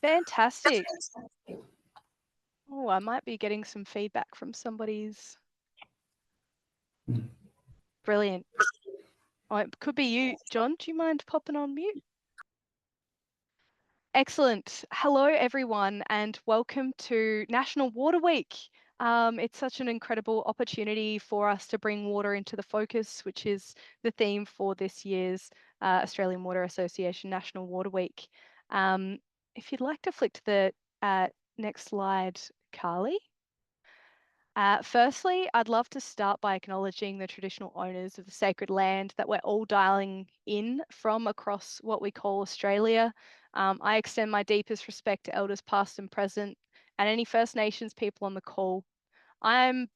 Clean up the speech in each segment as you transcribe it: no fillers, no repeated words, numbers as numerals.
Fantastic. Oh, I might be getting some feedback from somebody's. Brilliant. Oh, it could be you, John. Do you mind popping on mute? Excellent. Hello, everyone, and welcome to National Water Week. It's such an incredible opportunity for us to bring water into the focus, which is the theme for this year's Australian Water Association National Water Week. If you'd like to flick to the next slide, Carly. Firstly, I'd love to start by acknowledging the traditional owners of the sacred land that we're all dialing in from across what we call Australia. I extend my deepest respect to elders past and present and any First Nations people on the call. I'm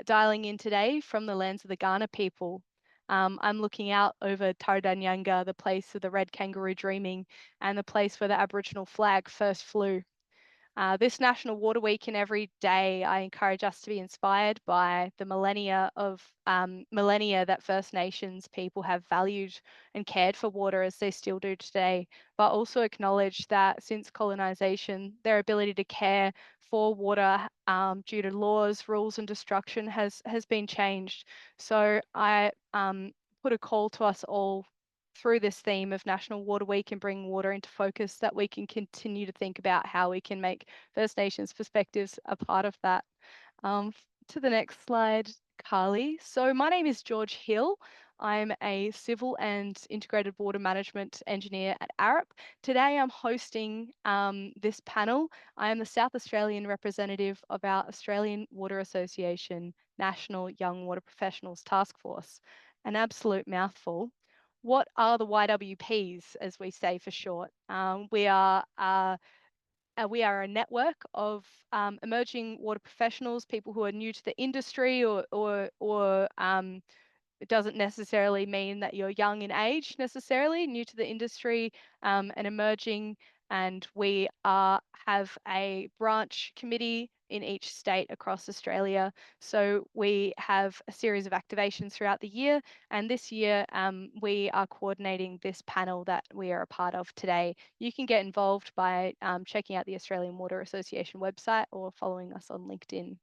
dialing in today from the lands of the Kaurna people. I'm looking out over Taradanyanga, the place of the red kangaroo dreaming, and the place where the Aboriginal flag first flew. This National Water Week and every day, I encourage us to be inspired by the millennia that First Nations people have valued and cared for water as they still do today, but also acknowledge that since colonisation, their ability to care for water due to laws, rules and destruction has been changed. So I put a call to us all through this theme of National Water Week and bring water into focus, that we can continue to think about how we can make First Nations perspectives a part of that. To the next slide, Carly. So my name is George Hill. I'm a civil and integrated water management engineer at Arup. Today I'm hosting this panel. I am the South Australian representative of our Australian Water Association National Young Water Professionals Taskforce. An absolute mouthful. What are the YWPs, as we say for short? We are a network of emerging water professionals, people who are new to the industry, or it doesn't necessarily mean that you're young in age necessarily, new to the industry and emerging. And we have a branch committee in each state across Australia. So we have a series of activations throughout the year. And this year, we are coordinating this panel that we are a part of today. You can get involved by checking out the Australian Water Association website or following us on LinkedIn.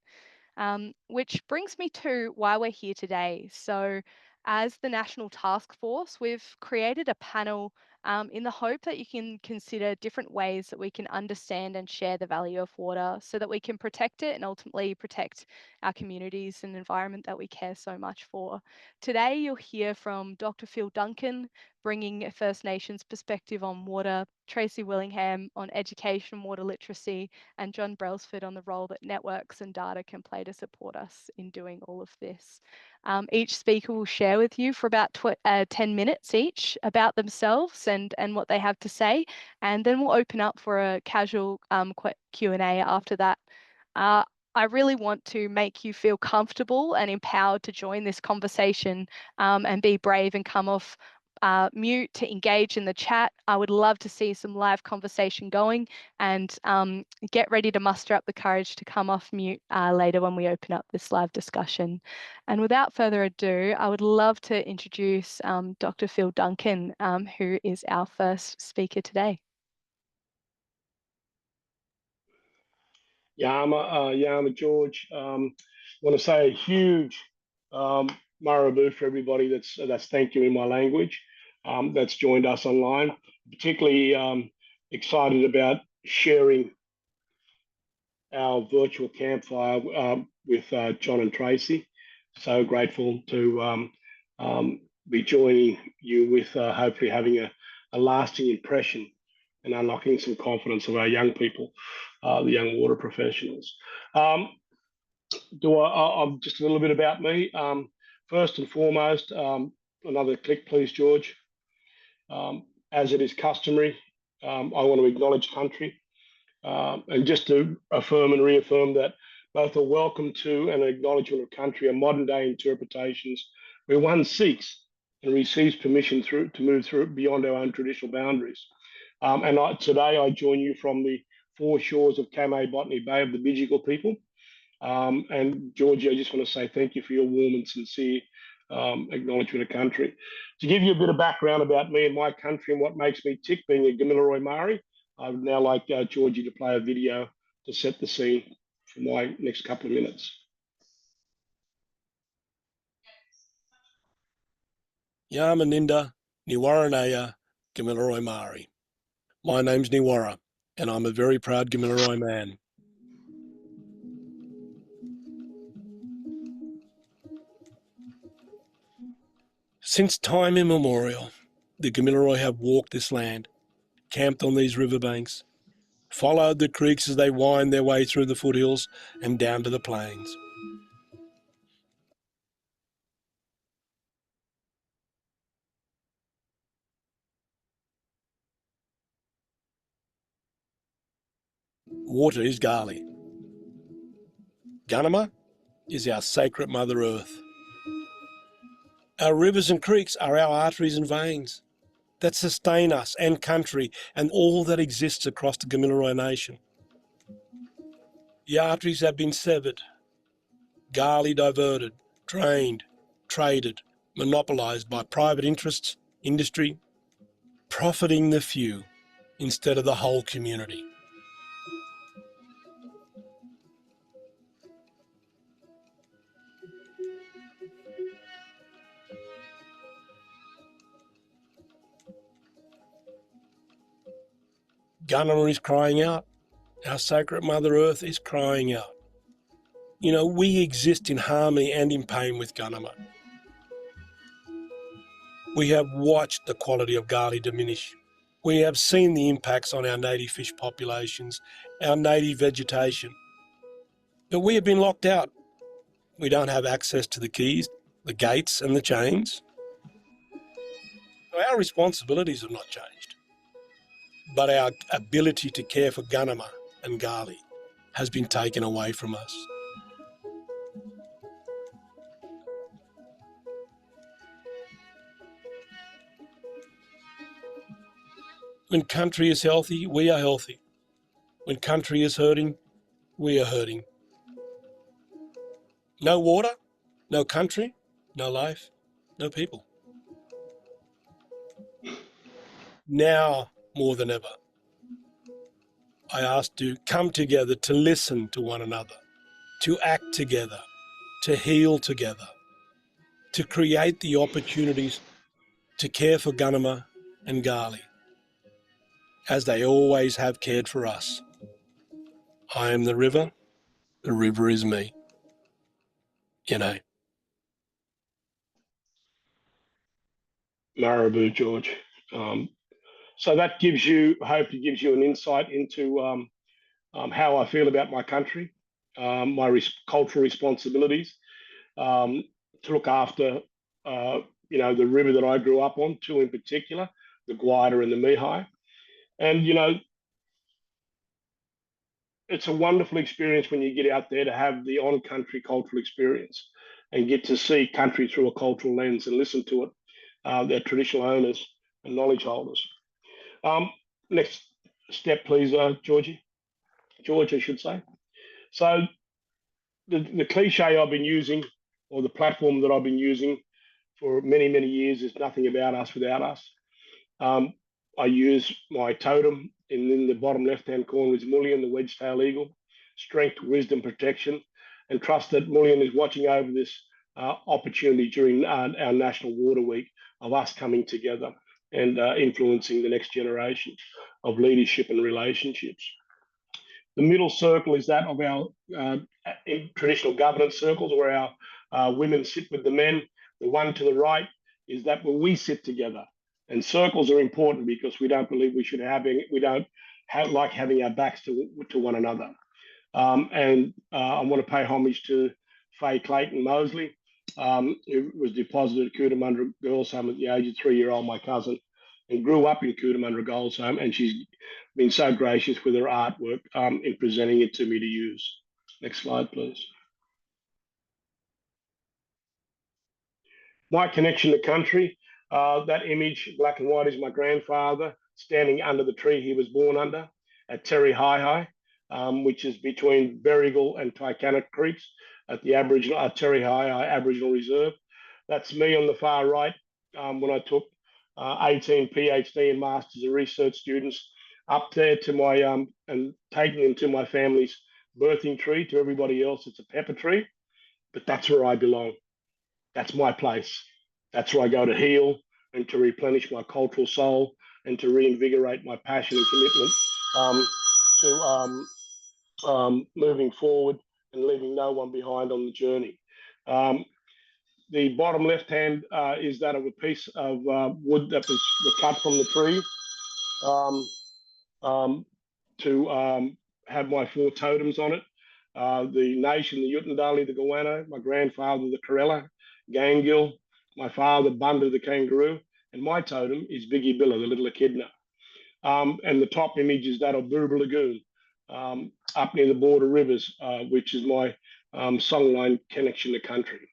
Which brings me to why we're here today. So as the National Task Force, we've created a panel in the hope that you can consider different ways that we can understand and share the value of water so that we can protect it and ultimately protect our communities and environment that we care so much for. Today, you'll hear from Dr. Phil Duncan, bringing a First Nations perspective on water, Tracey Willingham on education and water literacy, and John Brelsford on the role that networks and data can play to support us in doing all of this. Each speaker will share with you for about 10 minutes each about themselves and what they have to say, and then we'll open up for a casual Q&A after that. I really want to make you feel comfortable and empowered to join this conversation and be brave and come off mute to engage in the chat. I would love to see some live conversation going, and get ready to muster up the courage to come off mute later when we open up this live discussion. And without further ado, I would love to introduce Dr. Phil Duncan, who is our first speaker today. Yama George. I want to say a huge marabou for everybody that's thank you in my language that's joined us online. Particularly excited about sharing our virtual campfire with John and Tracey. So grateful to be joining you with hopefully having a lasting impression and unlocking some confidence of our young people, the young water professionals. I'm just a little bit about me. First and foremost, another click, please, George. As it is customary, I want to acknowledge country and just to affirm and reaffirm that both a welcome to and an acknowledgement of country are modern day interpretations where one seeks and receives permission to move through beyond our own traditional boundaries. Today I join you from the four shores of Kamay Botany Bay of the Bidjigal people. And Georgie, I just want to say thank you for your warm and sincere acknowledgement of country. To give you a bit of background about me and my country and what makes me tick, being a Gamilaroi Maori, I would now like Georgie to play a video to set the scene for my next couple of minutes. Yamaninda Niwaranaya Gamilaroi Maori. My name's Niwara, and I'm a very proud Gamilaroi man. Since time immemorial, the Gamilaroi have walked this land, camped on these riverbanks, followed the creeks as they wind their way through the foothills and down to the plains. Water is Gali. Gunama is our sacred Mother Earth. Our rivers and creeks are our arteries and veins that sustain us and country and all that exists across the Gamilaroi nation. The arteries have been severed, Gali diverted, drained, traded, monopolised by private interests, industry, profiting the few instead of the whole community. Gunama is crying out. Our sacred Mother Earth is crying out. You know, we exist in harmony and in pain with Gunama. We have watched the quality of Gali diminish. We have seen the impacts on our native fish populations, our native vegetation. But we have been locked out. We don't have access to the keys, the gates and the chains. Our responsibilities have not changed. But our ability to care for Gunama and Gali has been taken away from us. When country is healthy, we are healthy. When country is hurting, we are hurting. No water, no country, no life, no people. Now more than ever, I ask to come together to listen to one another, to act together, to heal together, to create the opportunities to care for Gunama and Gali, as they always have cared for us. I am the river is me. You know. Marabou, George. So that gives you, hopefully gives you an insight into how I feel about my country, my cultural responsibilities, to look after, the river that I grew up on, two in particular, the Guida and the Mihai. And, it's a wonderful experience when you get out there to have the on-country cultural experience and get to see country through a cultural lens and listen to it, their traditional owners and knowledge holders. Next step, please, Georgie. George, I should say. So the cliche I've been using, or the platform that I've been using for many, many years, is nothing about us without us. I use my totem in the bottom left-hand corner is Mullion, the wedge-tailed eagle, strength, wisdom, protection, and trust that Mullion is watching over this opportunity during our National Water Week of us coming together and influencing the next generation of leadership and relationships. The middle circle is that of our traditional governance circles, where our women sit with the men. The one to the right is that where we sit together. And circles are important because we don't believe we don't like having our backs to one another. I want to pay homage to Faye Clayton Mosley, who was deposited at Cootamundra Girls' Home at the age of 3-year-old, my cousin, and grew up in Cootamundra Girls' Home, and she's been so gracious with her artwork in presenting it to me to use. Next slide, please. My connection to country, that image, black and white, is my grandfather standing under the tree he was born under at Terry Hi, which is between Berrigal and Tycannut Creeks at the Terry Hi Aboriginal Reserve. That's me on the far right. When I took 18 PhD and Masters of Research students up there to my and taking them to my family's birthing tree. To everybody else, it's a pepper tree, but that's where I belong. That's my place. That's where I go to heal and to replenish my cultural soul and to reinvigorate my passion and commitment to moving forward and leaving no one behind on the journey. The bottom left hand is that of a piece of wood that was cut from the tree to have my 4 totems on it. The nation, the Yutndali, the Goanna, my grandfather, the Karela, Gangil, my father, Bunda, the kangaroo, and my totem is Biggie Billa, the little echidna. And the top image is that of Burba Lagoon, up near the border rivers, which is my songline connection to country.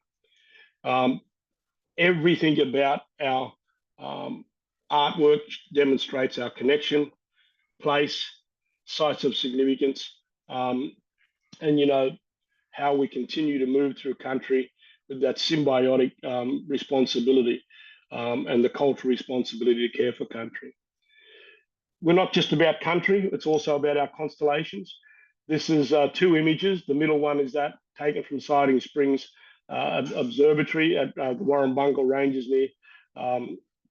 Everything about our artwork demonstrates our connection, place, sites of significance, and how we continue to move through country with that symbiotic responsibility and the cultural responsibility to care for country. We're not just about country, it's also about our constellations. This is 2 images. The middle one is that taken from Siding Springs Observatory at the Warrumbungle Ranges near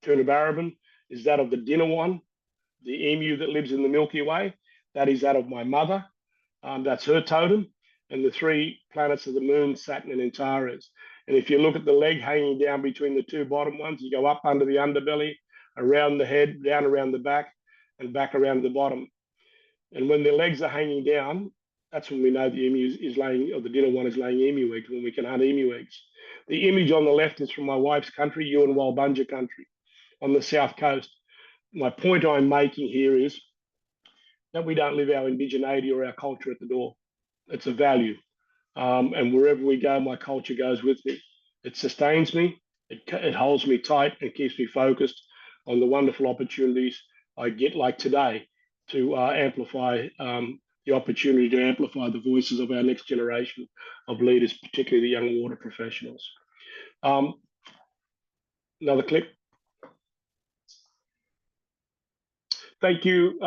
Coonabarabran, is that of the dinner one, the emu that lives in the Milky Way. That is that of my mother. That's her totem. And the 3 planets of the moon, Saturn and Antares. And if you look at the leg hanging down between the 2 bottom ones, you go up under the underbelly, around the head, down around the back, and back around the bottom. And when the legs are hanging down, that's when we know the emu is laying, or the dinner one is laying emu eggs, when we can hunt emu eggs. The image on the left is from my wife's country, Yuin Walbunja country, on the south coast. My point I'm making here is that we don't live our indigeneity or our culture at the door. It's a value. And wherever we go, my culture goes with me. It sustains me, it holds me tight and keeps me focused on the wonderful opportunities I get, like today, to amplify the opportunity to amplify the voices of our next generation of leaders, particularly the young water professionals. Another clip. Thank you.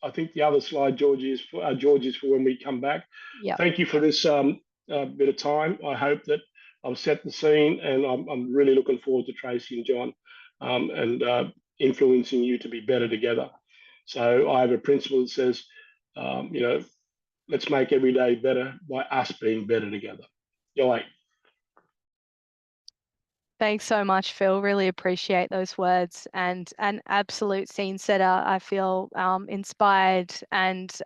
I think the other slide, George, is for when we come back. Yep. Thank you for this bit of time. I hope that I've set the scene, and I'm really looking forward to Tracey and John and influencing you to be better together. So I have a principle that says, let's make every day better by us being better together. Yoi. Thanks so much, Phil. Really appreciate those words, and an absolute scene setter. I feel inspired and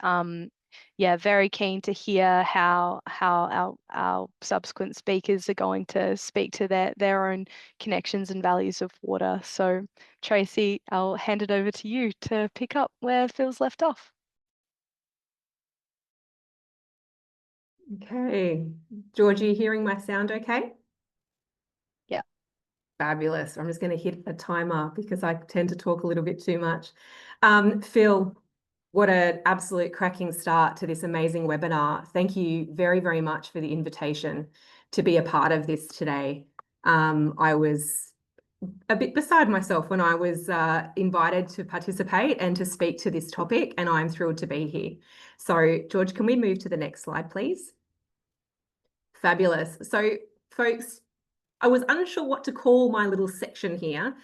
very keen to hear how our subsequent speakers are going to speak to their own connections and values of water. So Tracey, I'll hand it over to you to pick up where Phil's left off. Okay, Georgie, you hearing my sound okay? Yeah. Fabulous. I'm just going to hit a timer because I tend to talk a little bit too much. Phil, what an absolute cracking start to this amazing webinar. Thank you very, very much for the invitation to be a part of this today. I was a bit beside myself when I was invited to participate and to speak to this topic, and I'm thrilled to be here. So, George, can we move to the next slide, please? Fabulous. So, folks, I was unsure what to call my little section here.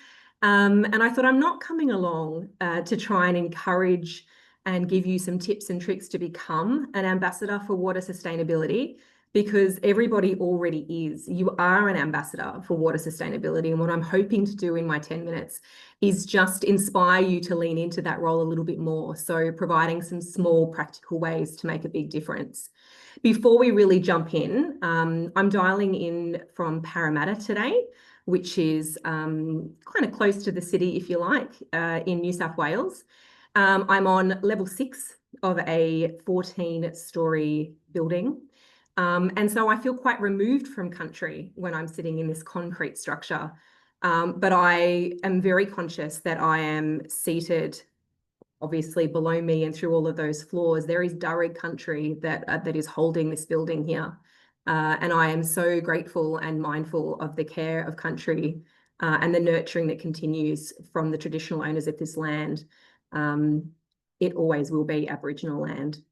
And I thought I'm not coming along to try and encourage and give you some tips and tricks to become an ambassador for water sustainability, because everybody already is. You are an ambassador for water sustainability. And what I'm hoping to do in my 10 minutes is just inspire you to lean into that role a little bit more. So providing some small practical ways to make a big difference. Before we really jump in, I'm dialing in from Parramatta today, which is kind of close to the city, if you like, in New South Wales. I'm on level 6 of a 14-storey building. And so I feel quite removed from country when I'm sitting in this concrete structure. But I am very conscious that I am seated obviously below me, and through all of those floors, there is Darug country that is holding this building here. And I am so grateful and mindful of the care of country and the nurturing that continues from the traditional owners of this land. It always will be Aboriginal land.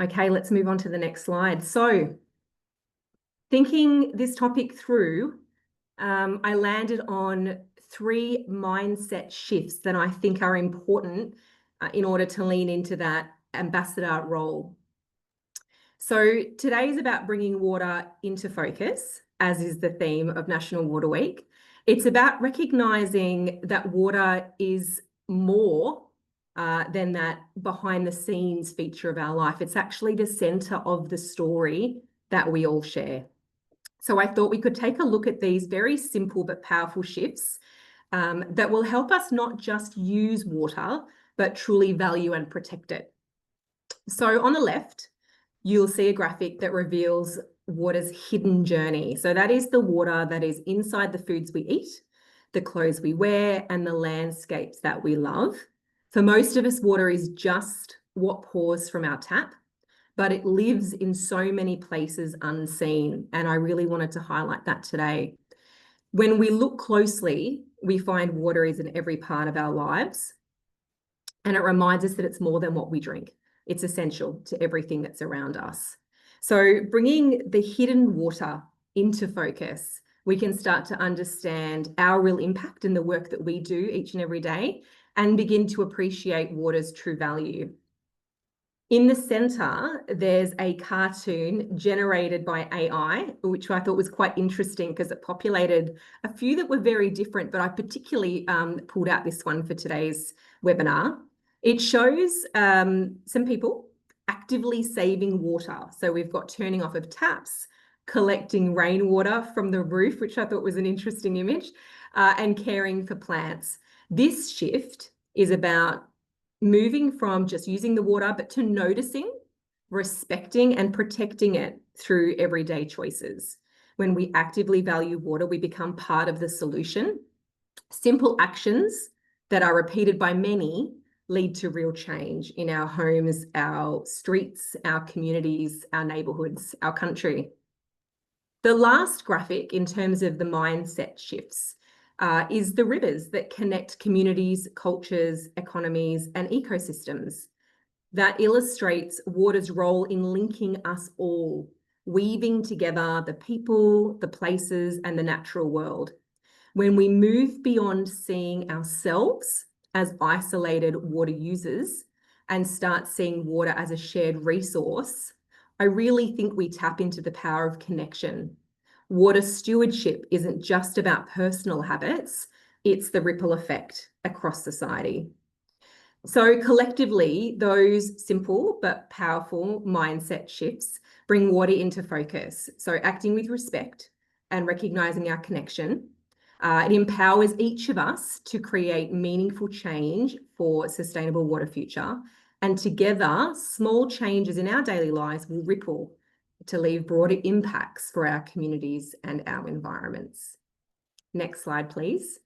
Okay, let's move on to the next slide. So, thinking this topic through, I landed on 3 mindset shifts that I think are important in order to lean into that ambassador role. So today is about bringing water into focus, as is the theme of National Water Week. It's about recognising that water is more than that behind the scenes feature of our life. It's actually the centre of the story that we all share. So I thought we could take a look at these very simple but powerful shifts that will help us not just use water, but truly value and protect it. So on the left, you'll see a graphic that reveals water's hidden journey. So that is the water that is inside the foods we eat, the clothes we wear, and the landscapes that we love. For most of us, water is just what pours from our tap, but it lives in so many places unseen. And I really wanted to highlight that today. When we look closely, we find water is in every part of our lives. And it reminds us that it's more than what we drink. It's essential to everything that's around us. So bringing the hidden water into focus, we can start to understand our real impact in the work that we do each and every day and begin to appreciate water's true value. In the centre, there's a cartoon generated by AI, which I thought was quite interesting because it populated a few that were very different, but I particularly pulled out this one for today's webinar. It shows some people actively saving water. So we've got turning off of taps, collecting rainwater from the roof, which I thought was an interesting image, and caring for plants. This shift is about moving from just using the water, but to noticing, respecting, and protecting it through everyday choices. When we actively value water, we become part of the solution. Simple actions that are repeated by many lead to real change in our homes, our streets, our communities, our neighbourhoods, our country. The last graphic in terms of the mindset shifts is the rivers that connect communities, cultures, economies, and ecosystems. That illustrates water's role in linking us all, weaving together the people, the places, and the natural world. When we move beyond seeing ourselves as isolated water users and start seeing water as a shared resource, I really think we tap into the power of connection. Water stewardship isn't just about personal habits, it's the ripple effect across society. So collectively, those simple but powerful mindset shifts bring water into focus. So acting with respect and recognising our connection. It empowers each of us to create meaningful change for a sustainable water future. And together, small changes in our daily lives will ripple to leave broader impacts for our communities and our environments. Next slide, please.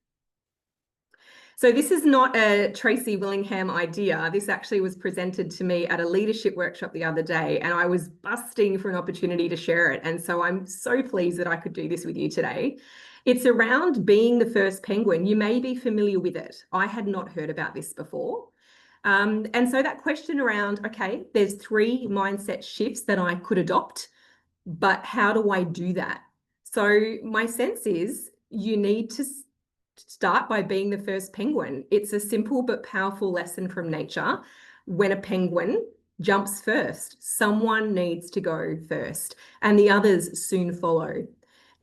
So this is not a Tracey Willingham idea. This actually was presented to me at a leadership workshop the other day, and I was busting for an opportunity to share it. And so I'm so pleased that I could do this with you today. It's around being the first penguin. You may be familiar with it. I had not heard about this before. And so that question around, okay, there's 3 mindset shifts that I could adopt, but how do I do that? So my sense is you need to start by being the first penguin. It's a simple but powerful lesson from nature. When a penguin jumps first, someone needs to go first, and the others soon follow.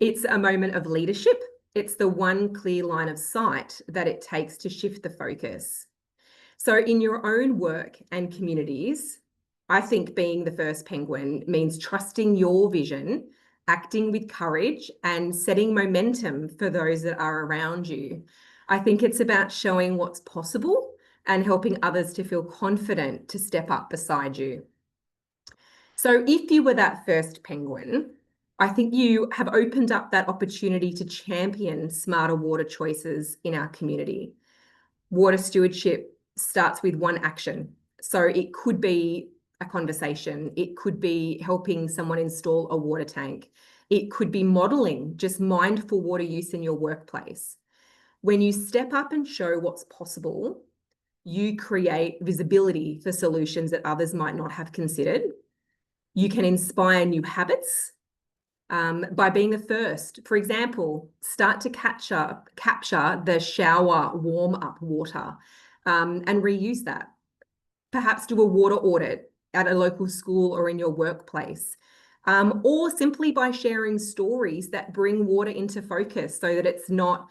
It's a moment of leadership. It's the one clear line of sight that it takes to shift the focus. So in your own work and communities, I think being the first penguin means trusting your vision, acting with courage, and setting momentum for those that are around you. I think it's about showing what's possible and helping others to feel confident to step up beside you. So if you were that first penguin, I think you have opened up that opportunity to champion smarter water choices in our community. Water stewardship starts with one action. So it could be a conversation. It could be helping someone install a water tank. It could be modeling just mindful water use in your workplace. When you step up and show what's possible, you create visibility for solutions that others might not have considered. You can inspire new habits by being the first. For example, start to capture the shower warm-up water and reuse that. Perhaps do a water audit at a local school or in your workplace, or simply by sharing stories that bring water into focus so that it's not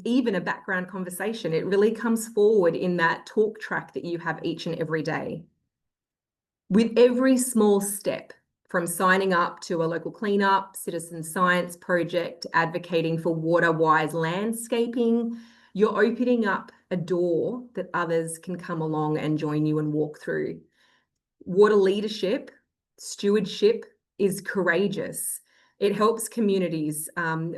even a background conversation. It really comes forward in that talk track that you have each and every day. With every small step, from signing up to a local cleanup, citizen science project, advocating for water-wise landscaping, you're opening up a door that others can come along and join you and walk through. Water leadership, stewardship is courageous. It helps communities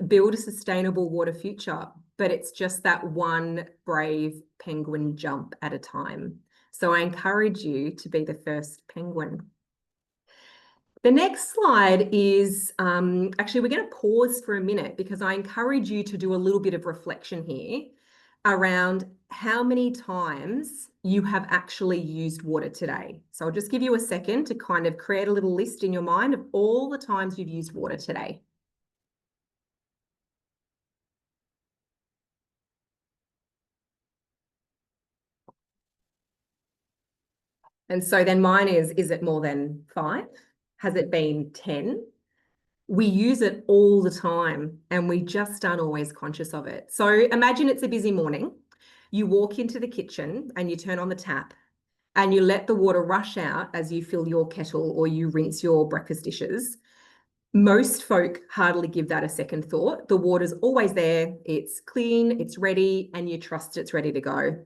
build a sustainable water future, but it's just that one brave penguin jump at a time. So I encourage you to be the first penguin. The next slide is, actually, we're going to pause for a minute because I encourage you to do a little bit of reflection here around how many times you have actually used water today. So I'll just give you a second to kind of create a little list in your mind of all the times you've used water today. And so then mine is it more than 5? Has it been 10? We use it all the time and we just aren't always conscious of it. So imagine it's a busy morning. You walk into the kitchen and you turn on the tap and you let the water rush out as you fill your kettle or you rinse your breakfast dishes. Most folk hardly give that a second thought. The water's always there, it's clean, it's ready, and you trust it's ready to go.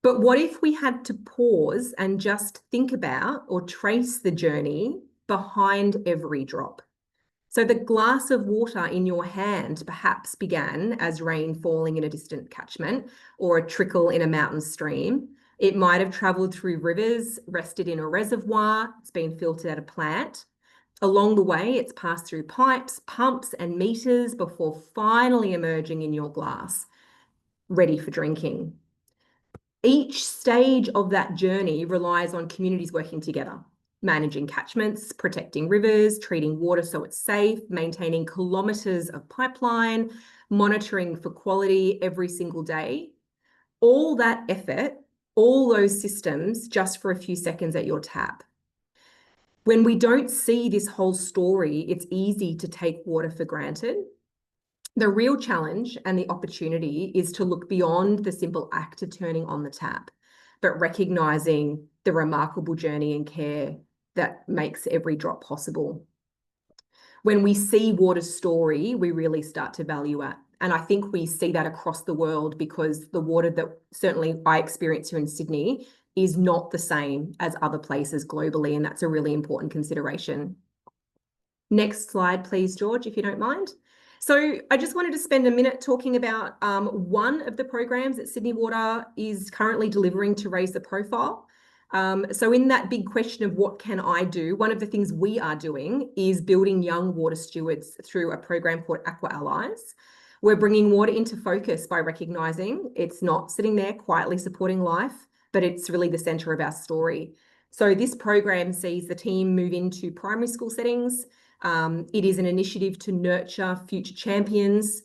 But what if we had to pause and just think about or trace the journey behind every drop? So the glass of water in your hand perhaps began as rain falling in a distant catchment or a trickle in a mountain stream. It might have travelled through rivers, rested in a reservoir, it's been filtered at a plant. Along the way, it's passed through pipes, pumps, and meters before finally emerging in your glass, ready for drinking. Each stage of that journey relies on communities working together, managing catchments, protecting rivers, treating water so it's safe, maintaining kilometres of pipeline, monitoring for quality every single day. All that effort, all those systems just for a few seconds at your tap. When we don't see this whole story, it's easy to take water for granted. The real challenge and the opportunity is to look beyond the simple act of turning on the tap, but recognising the remarkable journey and care that makes every drop possible. When we see water's story, we really start to value it. And I think we see that across the world because the water that certainly I experience here in Sydney is not the same as other places globally, and that's a really important consideration. Next slide, please, George, if you don't mind. So I just wanted to spend a minute talking about one of the programs that Sydney Water is currently delivering to raise the profile. So in that big question of what can I do, one of the things we are doing is building young water stewards through a program called Aqua Allies. We're bringing water into focus by recognising it's not sitting there quietly supporting life, but it's really the centre of our story. So this program sees the team move into primary school settings. It is an initiative to nurture future champions.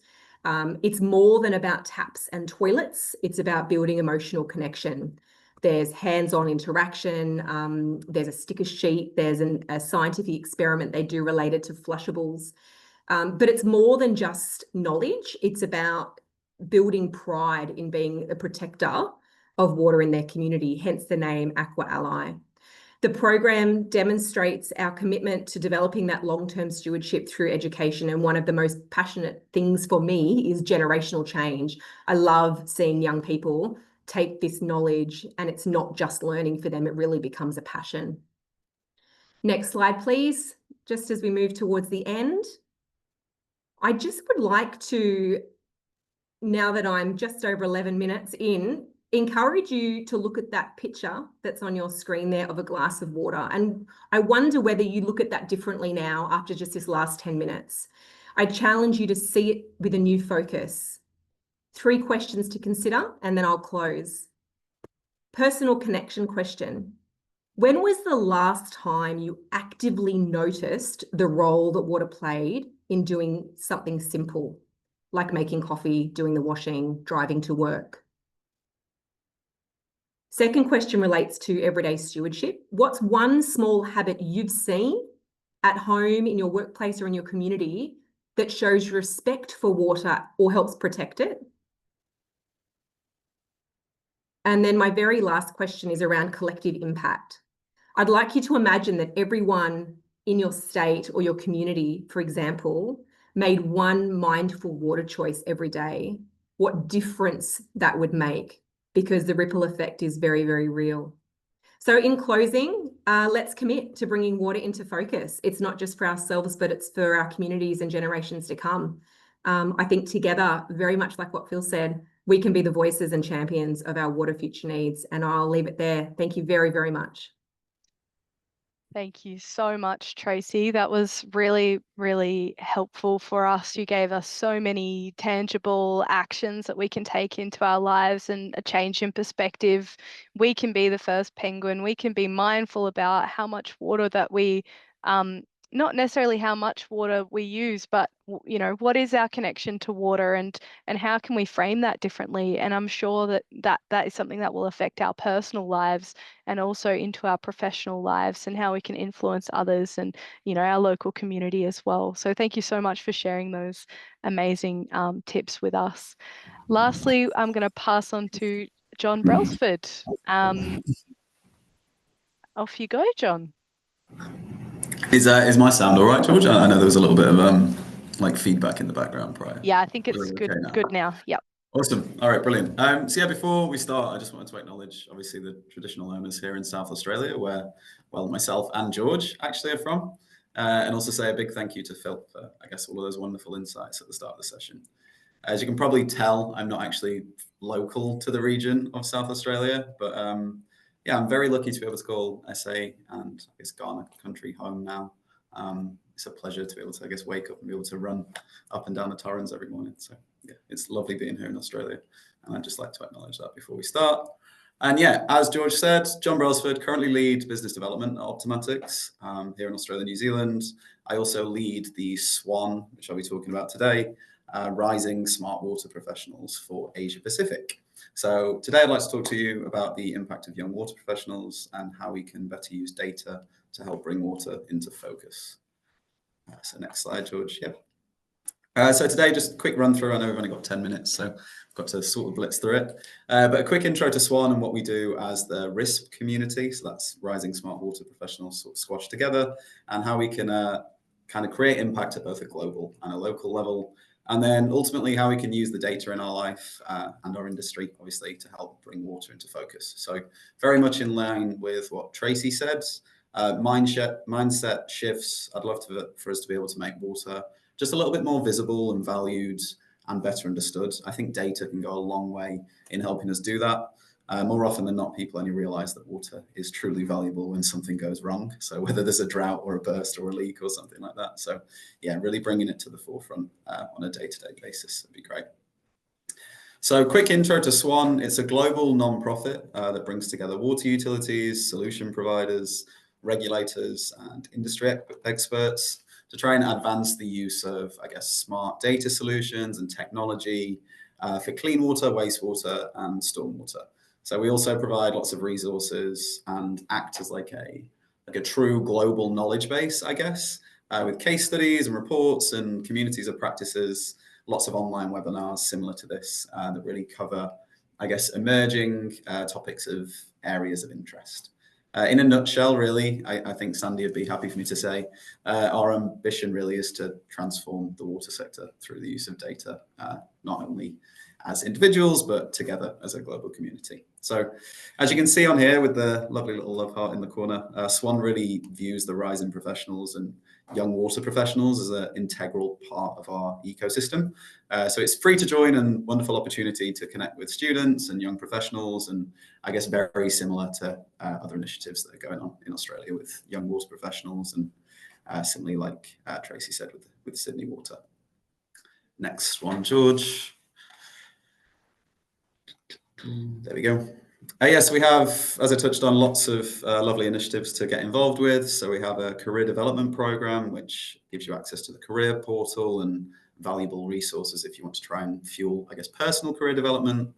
It's more than about taps and toilets. It's about building emotional connection. There's hands-on interaction. There's a sticker sheet. There's a scientific experiment they do related to flushables. But it's more than just knowledge. It's about building pride in being a protector of water in their community, hence the name Aqua Ally. The program demonstrates our commitment to developing that long-term stewardship through education. And one of the most passionate things for me is generational change. I love seeing young people take this knowledge and it's not just learning for them, it really becomes a passion. Next slide, please. Just as we move towards the end, I just would like to, now that I'm just over 11 minutes in, encourage you to look at that picture that's on your screen there of a glass of water. And I wonder whether you look at that differently now after just this last 10 minutes. I challenge you to see it with a new focus. 3 questions to consider, and then I'll close. Personal connection question. When was the last time you actively noticed the role that water played in doing something simple, like making coffee, doing the washing, driving to work? Second question relates to everyday stewardship. What's one small habit you've seen at home, in your workplace, or in your community that shows respect for water or helps protect it? And then my very last question is around collective impact. I'd like you to imagine that everyone in your state or your community, for example, made one mindful water choice every day. What difference that would make, because the ripple effect is very, very real. So in closing, let's commit to bringing water into focus. It's not just for ourselves, but it's for our communities and generations to come. I think together, very much like what Phil said, we can be the voices and champions of our water future needs. And I'll leave it there. Thank you very, very much. Thank you so much, Tracey. That was really, really helpful for us. You gave us so many tangible actions that we can take into our lives and a change in perspective. We can be the first penguin. We can be mindful about how much water that we, not necessarily how much water we use, but you know, what is our connection to water, and how can we frame that differently? And I'm sure that is something that will affect our personal lives and also into our professional lives, and how we can influence others and, you know, our local community as well. So thank you so much for sharing those amazing tips with us. Lastly, I'm going to pass on to John Brelsford. Off you go, John. Is my sound all right, George? I know there was a little bit of like feedback in the background prior. Yeah, I think it's Okay now. good now. Yep. Awesome. All right, brilliant. So yeah, before we start, I just wanted to acknowledge, obviously, the traditional owners here in South Australia, where, well, myself and George actually are from, and also say a big thank you to Phil for, I guess, all of those wonderful insights at the start of the session. As you can probably tell, I'm not actually local to the region of South Australia, but yeah, I'm very lucky to be able to call SA and I guess Ghana country home now. It's a pleasure to be able to, I guess, wake up and be able to run up and down the Torrens every morning. So yeah, it's lovely being here in Australia. And I'd just like to acknowledge that before we start. And yeah, as George said, John Brelsford, currently lead business development at Optomatics here in Australia, New Zealand. I also lead the SWAN, which I'll be talking about today, Rising Smart Water Professionals for Asia Pacific. So today I'd like to talk to you about the impact of young water professionals and how we can better use data to help bring water into focus. So next slide, George. Yeah. So today, just a quick run through. I know we've only got 10 minutes, so I've got to sort of blitz through it. But a quick intro to SWAN and what we do as the RISP community. So that's Rising Smart Water Professionals sort of squashed together, and how we can kind of create impact at both a global and a local level. And then ultimately how we can use the data in our life and our industry, obviously, to help bring water into focus. So very much in line with what Tracey said, mindset shifts. I'd love for us to be able to make water just a little bit more visible and valued and better understood. I think data can go a long way in helping us do that. More often than not, people only realize that water is truly valuable when something goes wrong. So whether there's a drought or a burst or a leak or something like that. So yeah, really bringing it to the forefront on a day-to-day basis would be great. So quick intro to SWAN. It's a global non-profit that brings together water utilities, solution providers, regulators, and industry experts to try and advance the use of, I guess, smart data solutions and technology for clean water, wastewater, and stormwater. So we also provide lots of resources and act as like a true global knowledge base, I guess, with case studies and reports and communities of practices, lots of online webinars similar to this that really cover, I guess, emerging topics of areas of interest. In a nutshell, really, I think Sandy would be happy for me to say, our ambition really is to transform the water sector through the use of data, not only as individuals, but together as a global community. So as you can see on here with the lovely little love heart in the corner, Swan really views the rising professionals and young water professionals as an integral part of our ecosystem. So it's free to join and wonderful opportunity to connect with students and young professionals, and I guess very similar to other initiatives that are going on in Australia with young water professionals, and similarly, like Tracey said, with Sydney Water. Next one, George. There we go. Yes, we have, as I touched on, lots of lovely initiatives to get involved with. So we have a career development program, which gives you access to the career portal and valuable resources if you want to try and fuel, I guess, personal career development.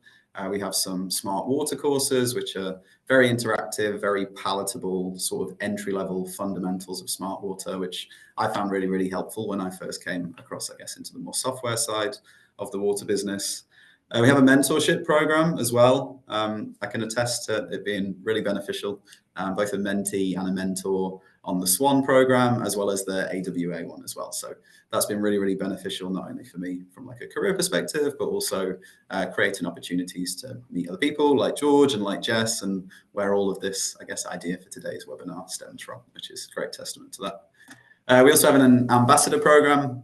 We have some smart water courses, which are very interactive, very palatable, sort of entry-level fundamentals of smart water, which I found really, really helpful when I first came across, I guess, into the more software side of the water business. We have a mentorship program as well. I can attest to it being really beneficial, both a mentee and a mentor on the SWAN program, as well as the AWA one as well. So that's been really, really beneficial, not only for me from like a career perspective, but also creating opportunities to meet other people like George and like Jess, and where all of this, I guess, idea for today's webinar stems from, which is a great testament to that. We also have an ambassador program,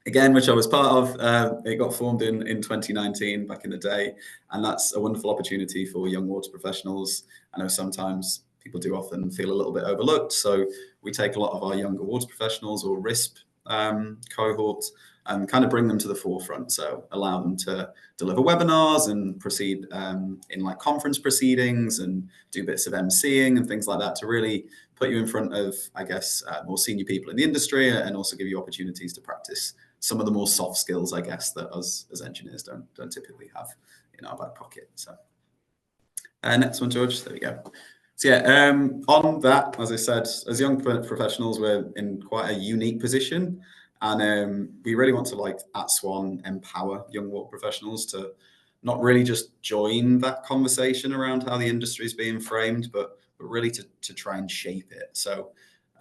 again, which I was part of. It got formed in 2019 back in the day, and that's a wonderful opportunity for young water professionals. I know sometimes people do often feel a little bit overlooked, so we take a lot of our younger water professionals or RISP cohort and kind of bring them to the forefront. So allow them to deliver webinars and proceed in like conference proceedings and do bits of emceeing and things like that to really put you in front of, I guess, more senior people in the industry, and also give you opportunities to practice some of the more soft skills, I guess, that us as engineers don't typically have in our back pocket. So next one, George. There we go. So yeah, on that, as I said, as young professionals, we're in quite a unique position, and we really want to, like, at Swan, empower young water professionals to not really just join that conversation around how the industry is being framed, but really to try and shape it. So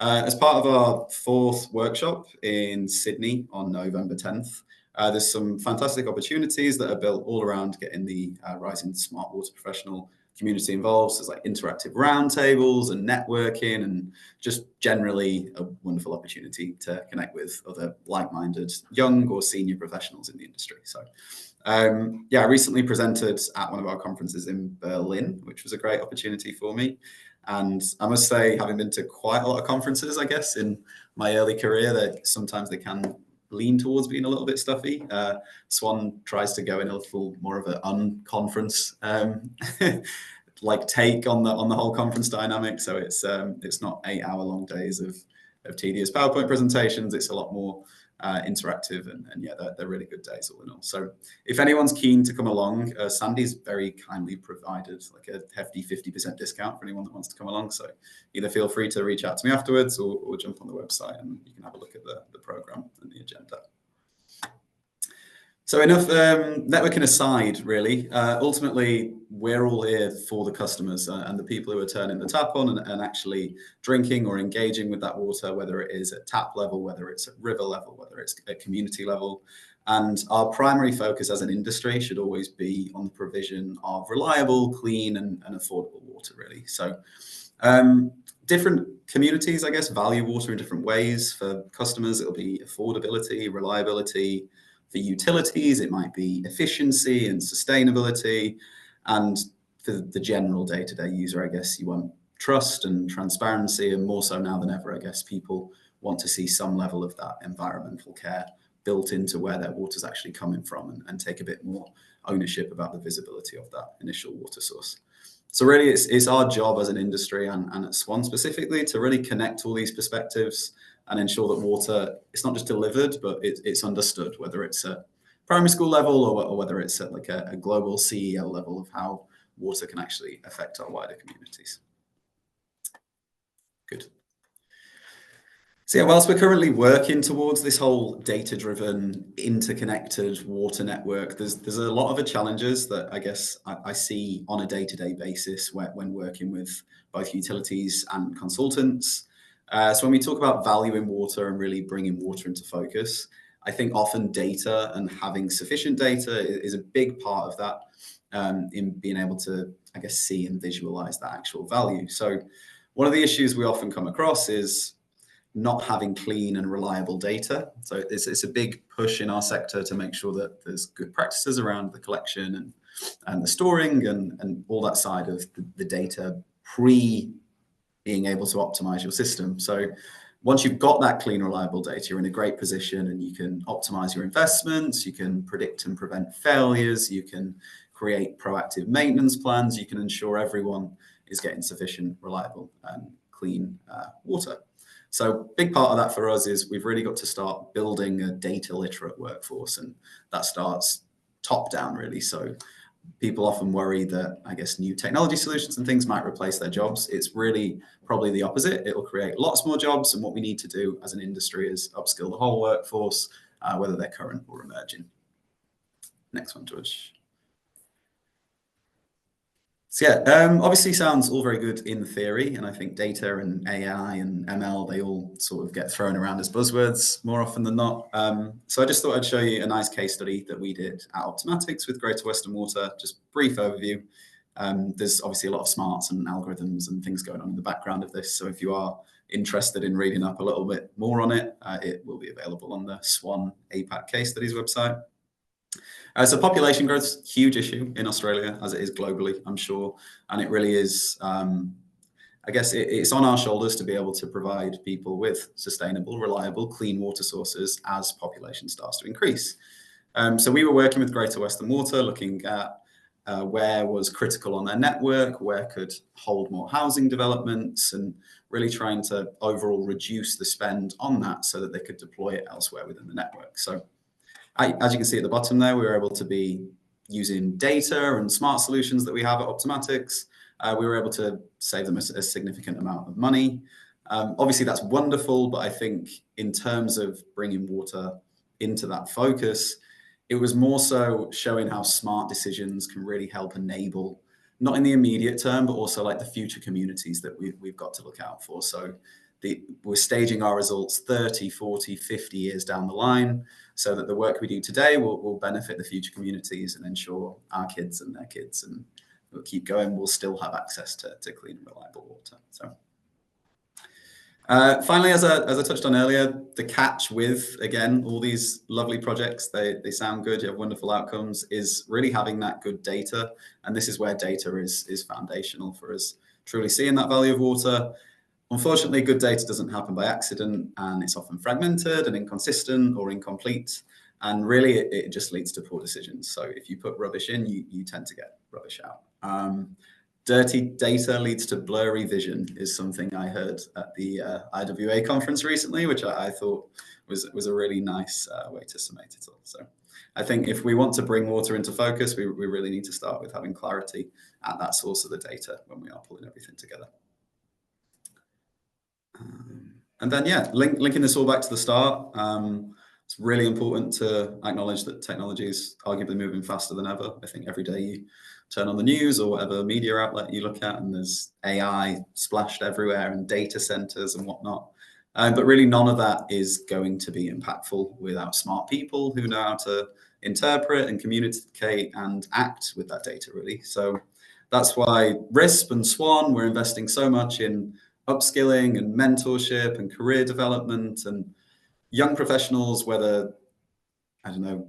as part of our 4th workshop in Sydney on November 10th, there's some fantastic opportunities that are built all around getting the rising smart water professional community involved. So there's like interactive roundtables and networking, and just generally a wonderful opportunity to connect with other like-minded young or senior professionals in the industry. So yeah, I recently presented at one of our conferences in Berlin, which was a great opportunity for me. And I must say, having been to quite a lot of conferences, I guess, in my early career, that sometimes they can lean towards being a little bit stuffy. Swan tries to go in a little more of an unconference like take on the whole conference dynamic. So it's not 8-hour-long days of tedious PowerPoint presentations. It's a lot more interactive, and yeah, they're really good days all in all. So if anyone's keen to come along, Sandy's very kindly provided like a hefty 50% discount for anyone that wants to come along. So either feel free to reach out to me afterwards, or jump on the website and you can have a look at the program and the agenda. So enough networking aside, really. Ultimately, we're all here for the customers and the people who are turning the tap on and actually drinking or engaging with that water, whether it is at tap level, whether it's at river level, whether it's at community level. And our primary focus as an industry should always be on the provision of reliable, clean, and affordable water, really. So different communities, I guess, value water in different ways. For customers, it'll be affordability, reliability. For utilities, it might be efficiency and sustainability. And for the general day-to-day user, I guess you want trust and transparency, and more so now than ever, I guess people want to see some level of that environmental care built into where their water's actually coming from, and take a bit more ownership about the visibility of that initial water source. So really, it's our job as an industry and at Swan specifically to really connect all these perspectives and ensure that water, it's not just delivered, but it's understood, whether it's at primary school level or whether it's at like a global CEL level of how water can actually affect our wider communities. Good. So yeah, whilst we're currently working towards this whole data-driven, interconnected water network, there's a lot of challenges that I guess I see on a day-to-day basis when working with both utilities and consultants. So when we talk about valuing water and really bringing water into focus, I think often data and having sufficient data is a big part of that. in being able to, I guess, see and visualize that actual value. So one of the issues we often come across is not having clean and reliable data. So it's a big push in our sector to make sure that there's good practices around the collection and the storing and all that side of the data pre being able to optimize your system. So once you've got that clean, reliable data, you're in a great position and you can optimize your investments, you can predict and prevent failures, you can create proactive maintenance plans, you can ensure everyone is getting sufficient, reliable and clean water. So big part of that for us is we've really got to start building a data literate workforce, and that starts top down really. So people often worry that, I guess, new technology solutions and things might replace their jobs. It's really probably the opposite. It'll create lots more jobs, and what we need to do as an industry is upskill the whole workforce, whether they're current or emerging. Next one, George. So yeah, obviously sounds all very good in theory, and I think data and AI and ML, they all sort of get thrown around as buzzwords more often than not. So I just thought I'd show you a nice case study that we did at Optimatics with Greater Western Water, just brief overview. There's obviously a lot of smarts and algorithms and things going on in the background of this, so if you are interested in reading up a little bit more on it, it will be available on the SWAN APAC case studies website. So population growth is a huge issue in Australia, as it is globally, I'm sure. And it really is, I guess it's on our shoulders to be able to provide people with sustainable, reliable, clean water sources as population starts to increase. So we were working with Greater Western Water, looking at where was critical on their network, where could hold more housing developments, and really trying to overall reduce the spend on that so that they could deploy it elsewhere within the network. So as you can see at the bottom there, we were able to be using data and smart solutions that we have at Optimatics. We were able to save them a significant amount of money. Obviously, that's wonderful, but I think in terms of bringing water into that focus, it was more so showing how smart decisions can really help enable, not in the immediate term, but also like the future communities that we've got to look out for. So we're staging our results 30, 40, 50 years down the line, so that the work we do today will benefit the future communities and ensure our kids and their kids, and we'll keep going, we'll still have access to clean and reliable water. So finally, as I touched on earlier, the catch with, again, all these lovely projects, they sound good, you have wonderful outcomes, is really having that good data. And this is where data is foundational for us truly seeing that value of water. Unfortunately, good data doesn't happen by accident, and it's often fragmented and inconsistent or incomplete. And really, it just leads to poor decisions. So if you put rubbish in, you tend to get rubbish out. Dirty data leads to blurry vision is something I heard at the IWA conference recently, which I thought was a really nice way to summate it all. So I think if we want to bring water into focus, we really need to start with having clarity at that source of the data when we are pulling everything together. And then, yeah, linking this all back to the start, it's really important to acknowledge that technology is arguably moving faster than ever. I think every day you turn on the news or whatever media outlet you look at, and there's AI splashed everywhere and data centers and whatnot. But really none of that is going to be impactful without smart people who know how to interpret and communicate and act with that data, really. So that's why RISP and SWAN, we're investing so much in upskilling and mentorship and career development and young professionals, whether, I don't know,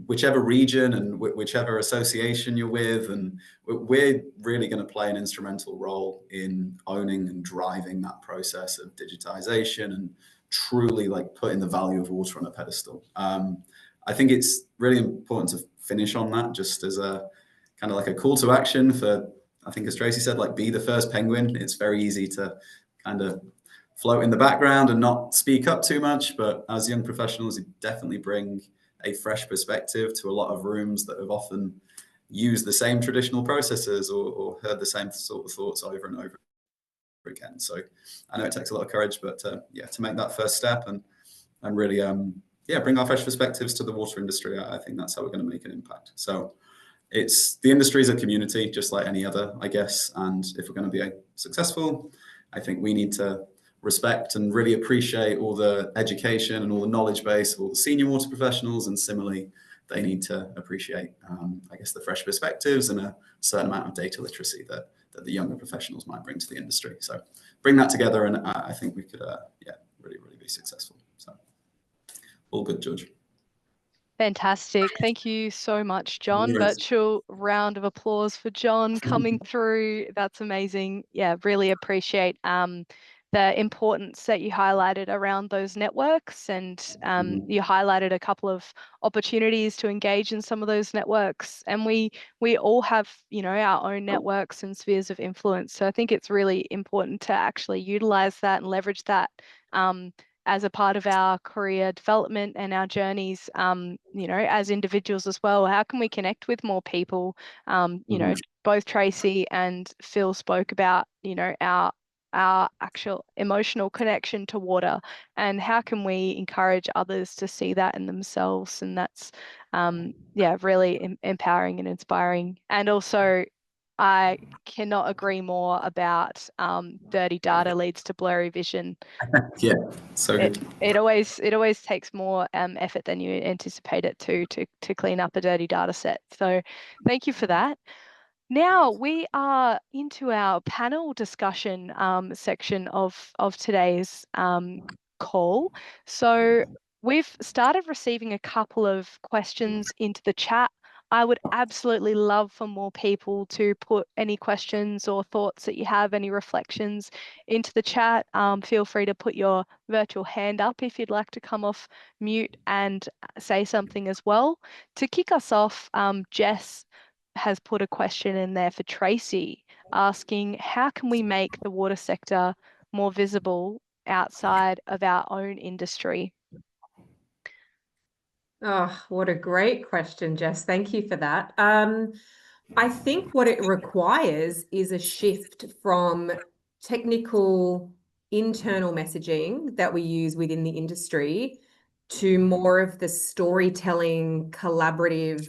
whichever region and whichever association you're with. And we're really going to play an instrumental role in owning and driving that process of digitization and truly like putting the value of water on a pedestal. I think it's really important to finish on that just as a kind of like a call to action for, I think as Tracey said, like be the first penguin. It's very easy to kind of float in the background and not speak up too much, but as young professionals, you definitely bring a fresh perspective to a lot of rooms that have often used the same traditional processes or heard the same sort of thoughts over and over again. So I know it takes a lot of courage, but yeah, to make that first step and really bring our fresh perspectives to the water industry, I think that's how we're going to make an impact. So it's the industry is a community just like any other, I guess, and if we're going to be successful, I think we need to respect and really appreciate all the education and all the knowledge base of all the senior water professionals, and similarly they need to appreciate, I guess, the fresh perspectives and a certain amount of data literacy that the younger professionals might bring to the industry. So bring that together, and I think we could, yeah, really be successful. So all good, George. Fantastic. Thank you so much, John. Yes. Virtual round of applause for John coming through. That's amazing. Yeah, really appreciate the importance that you highlighted around those networks, and you highlighted a couple of opportunities to engage in some of those networks. And we all have, you know, our own networks and spheres of influence. So I think it's really important to actually utilize that and leverage that as a part of our career development and our journeys, you know, as individuals as well. How can we connect with more people? You know, both Tracey and Phil spoke about, you know, our actual emotional connection to water, and how can we encourage others to see that in themselves? And that's, yeah, really empowering and inspiring. And also, I cannot agree more about dirty data leads to blurry vision. Yeah, so good. It always takes more effort than you anticipate it to clean up a dirty data set. So thank you for that. Now we are into our panel discussion section of today's call. So we've started receiving a couple of questions into the chat. I would absolutely love for more people to put any questions or thoughts that you have, any reflections into the chat. Feel free to put your virtual hand up if you'd like to come off mute and say something as well. To kick us off, Jess has put a question in there for Tracey, asking how can we make the water sector more visible outside of our own industry? Oh, what a great question, Jess. Thank you for that. I think what it requires is a shift from technical internal messaging that we use within the industry to more of the storytelling, collaborative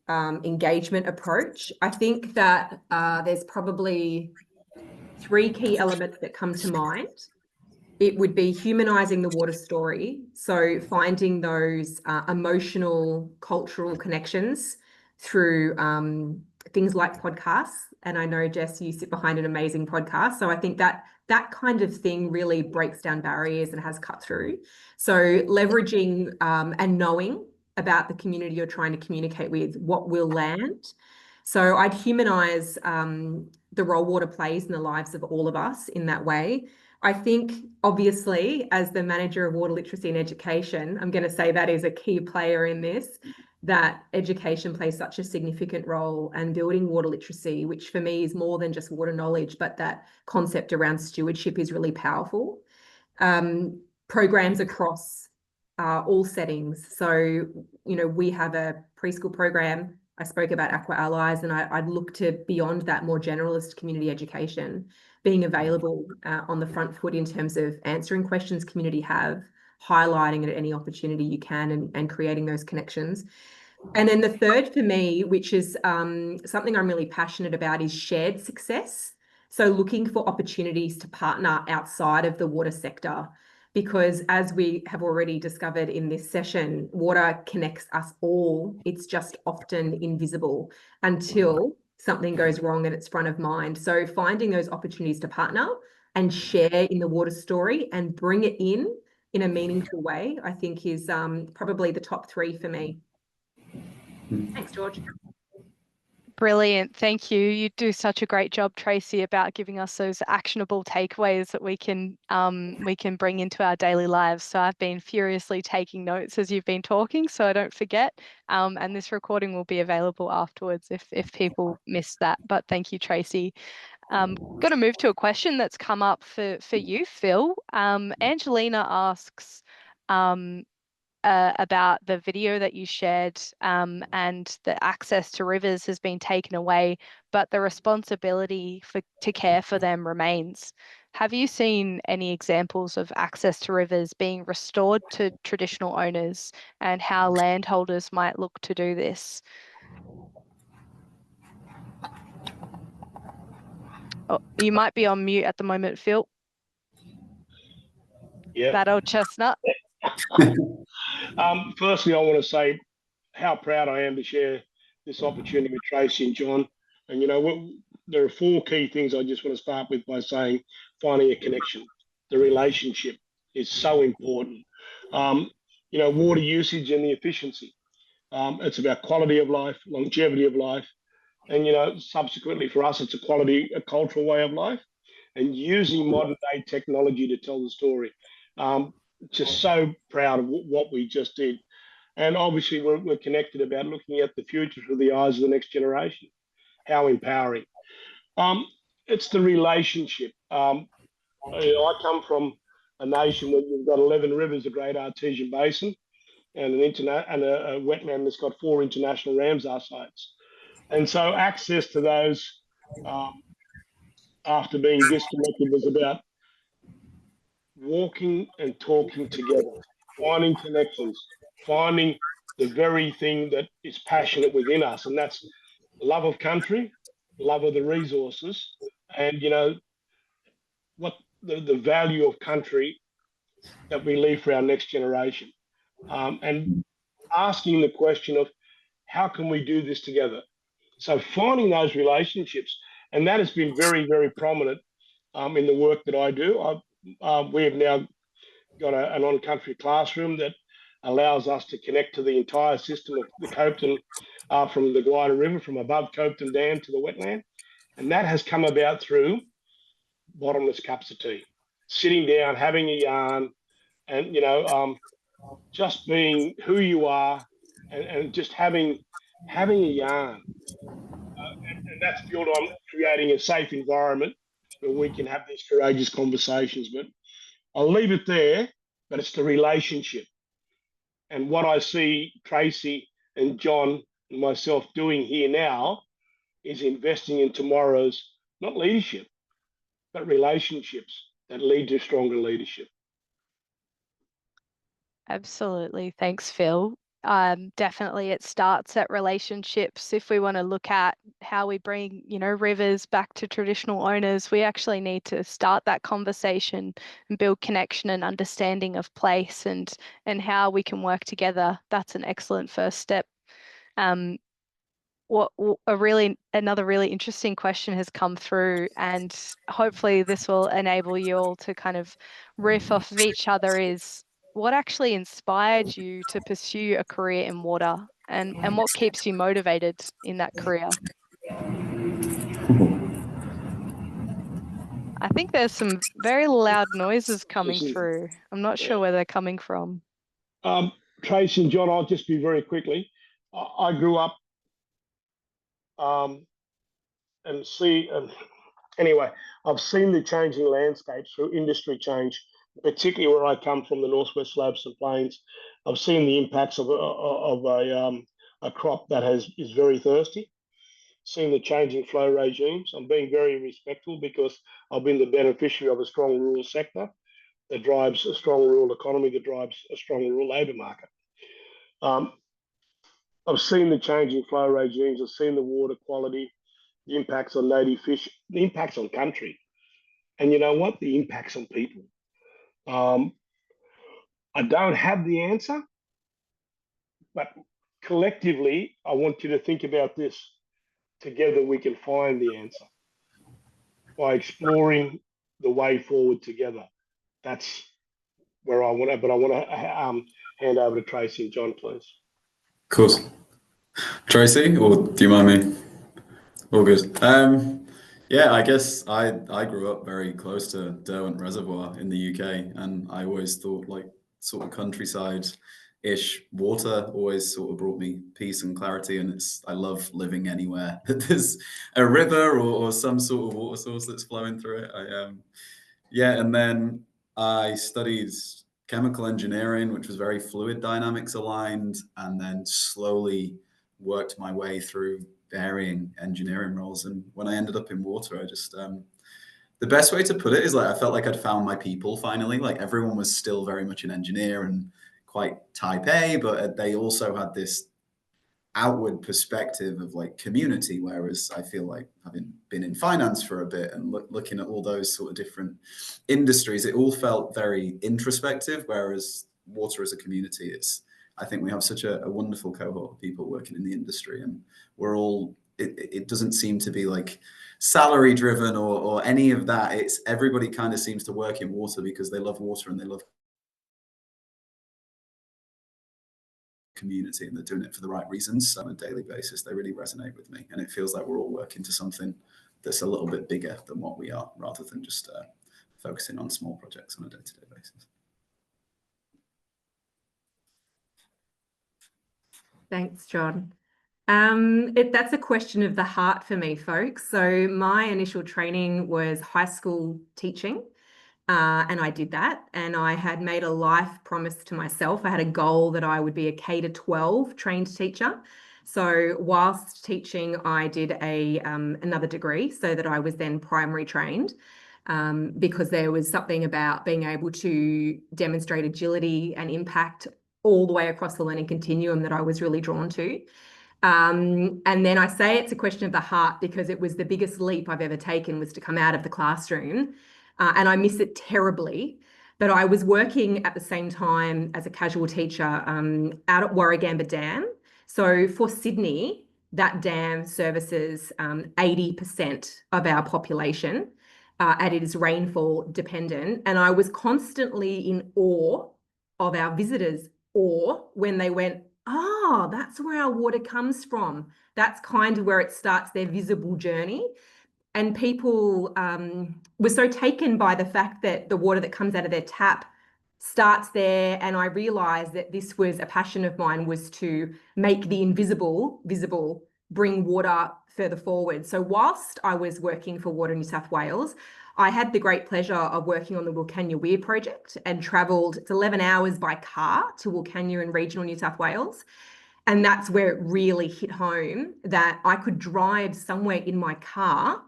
engagement approach. I think that there's probably 3 key elements that come to mind. It would be humanizing the water story. So finding those emotional, cultural connections through things like podcasts. And I know, Jess, you sit behind an amazing podcast. So I think that that kind of thing really breaks down barriers and has cut through. So leveraging and knowing about the community you're trying to communicate with, what will land. So I'd humanize the role water plays in the lives of all of us in that way. I think, obviously, as the manager of water literacy and education, I'm going to say that is a key player in this, that education plays such a significant role, and building water literacy, which for me is more than just water knowledge, but that concept around stewardship is really powerful. Programs across all settings. So, you know, we have a preschool program. I spoke about Aqua Allies, and I'd look to beyond that, more generalist community education, being available on the front foot in terms of answering questions community have, highlighting it at any opportunity you can, and creating those connections. And then the third for me, which is something I'm really passionate about, is shared success. So looking for opportunities to partner outside of the water sector, because as we have already discovered in this session, water connects us all. It's just often invisible until something goes wrong and it's front of mind. So finding those opportunities to partner and share in the water story and bring it in a meaningful way, I think is probably the top 3 for me. Thanks, George. Brilliant. Thank you. You do such a great job, Tracey, about giving us those actionable takeaways that we can bring into our daily lives. So I've been furiously taking notes as you've been talking, so I don't forget. And this recording will be available afterwards if people missed that. But thank you, Tracey. Going to move to a question that's come up for you, Phil. Angelina asks, about the video that you shared, and the access to rivers has been taken away, but the responsibility to care for them remains. Have you seen any examples of access to rivers being restored to traditional owners, and how landholders might look to do this? Oh, you might be on mute at the moment, Phil. Yeah. That old chestnut. Firstly, I want to say how proud I am to share this opportunity with Tracey and John. And there are 4 key things I just want to start with by saying finding a connection. The relationship is so important. Water usage and the efficiency. It's about quality of life, longevity of life, and subsequently for us, it's a cultural way of life, and using modern day technology to tell the story. Just so proud of what we just did. And obviously, we're connected about looking at the future through the eyes of the next generation. How empowering. It's the relationship. I come from a nation where you've got 11 rivers, a great artesian basin, and a wetland that's got 4 international Ramsar sites. And so access to those after being disconnected was about walking and talking together, finding connections, finding the very thing that is passionate within us. And that's love of country, love of the resources, and what the value of country that we leave for our next generation. And asking the question of how can we do this together? So finding those relationships, and that has been very, very prominent in the work that I do. We have now got an on-country classroom that allows us to connect to the entire system of the Copton, from the Gwydir River, from above Copton Dam to the wetland. And that has come about through bottomless cups of tea, sitting down, having a yarn, and just being who you are, and just having a yarn. And that's built on creating a safe environment where we can have these courageous conversations. But I'll leave it there, but it's the relationship. And what I see Tracey and John and myself doing here now is investing in tomorrow's, not leadership, but relationships that lead to stronger leadership. Absolutely. Thanks, Phil. Definitely it starts at relationships. If we want to look at how we bring, rivers back to traditional owners, we actually need to start that conversation and build connection and understanding of place and how we can work together. That's an excellent first step. Another really interesting question has come through, and hopefully this will enable you all to kind of riff off of each other, is what actually inspired you to pursue a career in water, and what keeps you motivated in that career? I think there's some very loud noises coming through. I'm not sure where they're coming from. Tracey and John, I'll just be very quickly. I grew up anyway, I've seen the changing landscapes through industry change, particularly where I come from, the Northwest Slopes and Plains. I've seen the impacts of a crop that is very thirsty, seen the changing flow regimes. I'm being very respectful because I've been the beneficiary of a strong rural sector that drives a strong rural economy, that drives a strong rural labour market. I've seen the changing flow regimes. I've seen the water quality, the impacts on native fish, the impacts on country, and you know what? The impacts on people. I don't have the answer, but collectively, I want you to think about this. Together, we can find the answer by exploring the way forward together. That's where I want to, but I want to hand over to Tracey and John, please. Of course. Tracey, or do you mind me? All good. Yeah, I guess I grew up very close to Derwent Reservoir in the UK, and I always thought like sort of countryside-ish water always sort of brought me peace and clarity, and I love living anywhere that there's a river or some sort of water source that's flowing through it. And then I studied chemical engineering, which was very fluid dynamics aligned, and then slowly worked my way through varying engineering roles. And when I ended up in water, I just the best way to put it is like I felt like I'd found my people finally. Like everyone was still very much an engineer and quite type A, but they also had this outward perspective of like community, whereas I feel like having been in finance for a bit and looking at all those sort of different industries, it all felt very introspective, whereas water as a community, it's I think we have such a wonderful cohort of people working in the industry, and we're all, it doesn't seem to be like salary driven or any of that. It's everybody kind of seems to work in water because they love water and they love community, and they're doing it for the right reasons. So on a daily basis, they really resonate with me, and it feels like we're all working to something that's a little bit bigger than what we are, rather than just focusing on small projects on a day-to-day basis. Thanks, John. That's a question of the heart for me, folks. So my initial training was high school teaching, and I did that. And I had made a life promise to myself. I had a goal that I would be a K-12 trained teacher. So whilst teaching, I did another degree so that I was then primary trained, because there was something about being able to demonstrate agility and impact all the way across the learning continuum that I was really drawn to. And then I say it's a question of the heart because it was the biggest leap I've ever taken, was to come out of the classroom, and I miss it terribly. But I was working at the same time as a casual teacher out at Warragamba Dam. So for Sydney, that dam services 80% of our population, and it is rainfall dependent. And I was constantly in awe of our visitors, or when they went, oh, that's where our water comes from. That's kind of where it starts their visible journey. And people were so taken by the fact that the water that comes out of their tap starts there. And I realized that this was a passion of mine, was to make the invisible visible, bring water further forward. So whilst I was working for Water New South Wales, I had the great pleasure of working on the Wilcannia Weir project and travelled, it's 11 hours by car to Wilcannia in regional New South Wales. And that's where it really hit home that I could drive somewhere in my car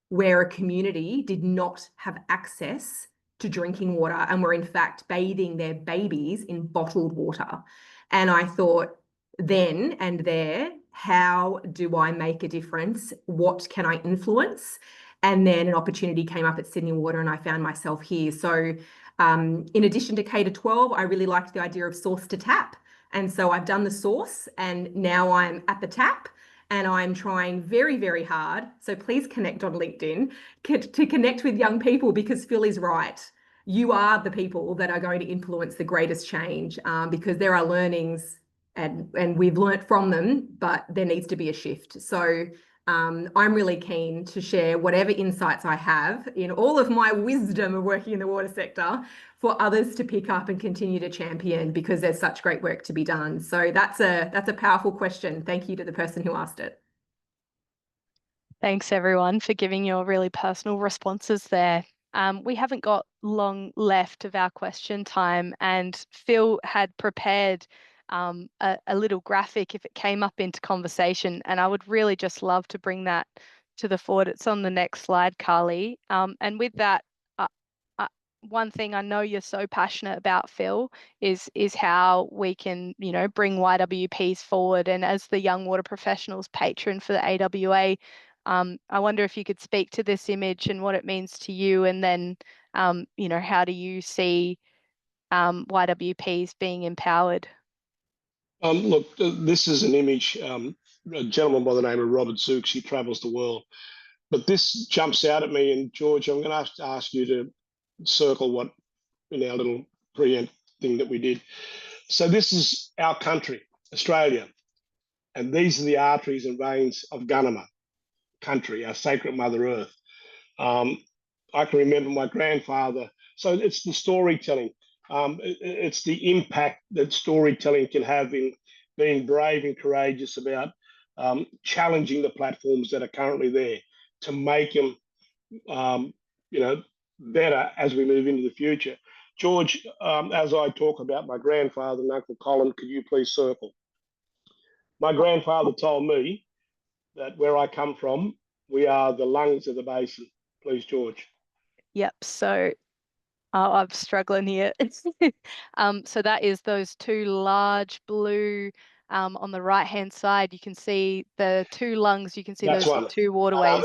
where a community did not have access to drinking water and were in fact bathing their babies in bottled water. And I thought then and there, how do I make a difference? What can I influence? And then an opportunity came up at Sydney Water and I found myself here. So in addition to K-12, I really liked the idea of source to tap. And so I've done the source and now I'm at the tap, and I'm trying very, very hard. So please connect on LinkedIn to connect with young people, because Phil is right. You are the people that are going to influence the greatest change, because there are learnings and we've learnt from them, but there needs to be a shift. So I'm really keen to share whatever insights I have in all of my wisdom of working in the water sector for others to pick up and continue to champion, because there's such great work to be done. So that's a powerful question. Thank you to the person who asked it. Thanks everyone for giving your really personal responses there. We haven't got long left of our question time, and Phil had prepared a little graphic if it came up into conversation, and I would really just love to bring that to the forward. It's on the next slide, Carly. And with that, one thing I know you're so passionate about, Phil, is how we can, bring YWPs forward. And as the Young Water Professionals patron for the AWA, I wonder if you could speak to this image and what it means to you, and then, how do you see YWPs being empowered? Look, this is an image, a gentleman by the name of Robert Zooks. He travels the world. But this jumps out at me, and George, I'm going to ask you to circle what in our little preempt thing that we did. So this is our country, Australia, and these are the arteries and veins of Gunama country, our sacred Mother Earth. I can remember my grandfather. So it's the storytelling. It's the impact that storytelling can have in being brave and courageous about challenging the platforms that are currently there to make them, better as we move into the future. George, as I talk about my grandfather and Uncle Colin, could you please circle? My grandfather told me that where I come from, we are the lungs of the basin. Please, George. Yep. So I'm struggling here. So that is those two large blue, on the right-hand side, you can see the two lungs. You can see That's those one. two waterways.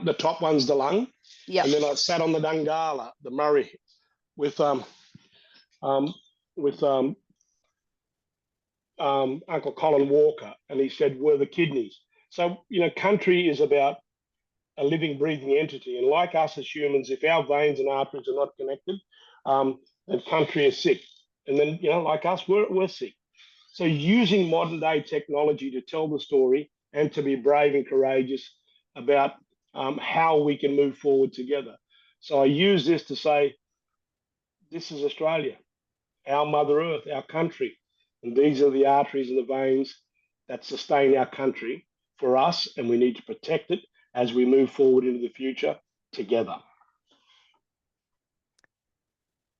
The top one's the lung. Yep. And then I sat on the Dungala, the Murray, with Uncle Colin Walker, and he said, "We're the kidneys." So, country is about a living, breathing entity. And like us as humans, if our veins and arteries are not connected, then country is sick. And then, like us, we're sick. So using modern day technology to tell the story and to be brave and courageous about how we can move forward together. So I use this to say, this is Australia, our Mother Earth, our country. And these are the arteries and the veins that sustain our country for us, and we need to protect it as we move forward into the future together.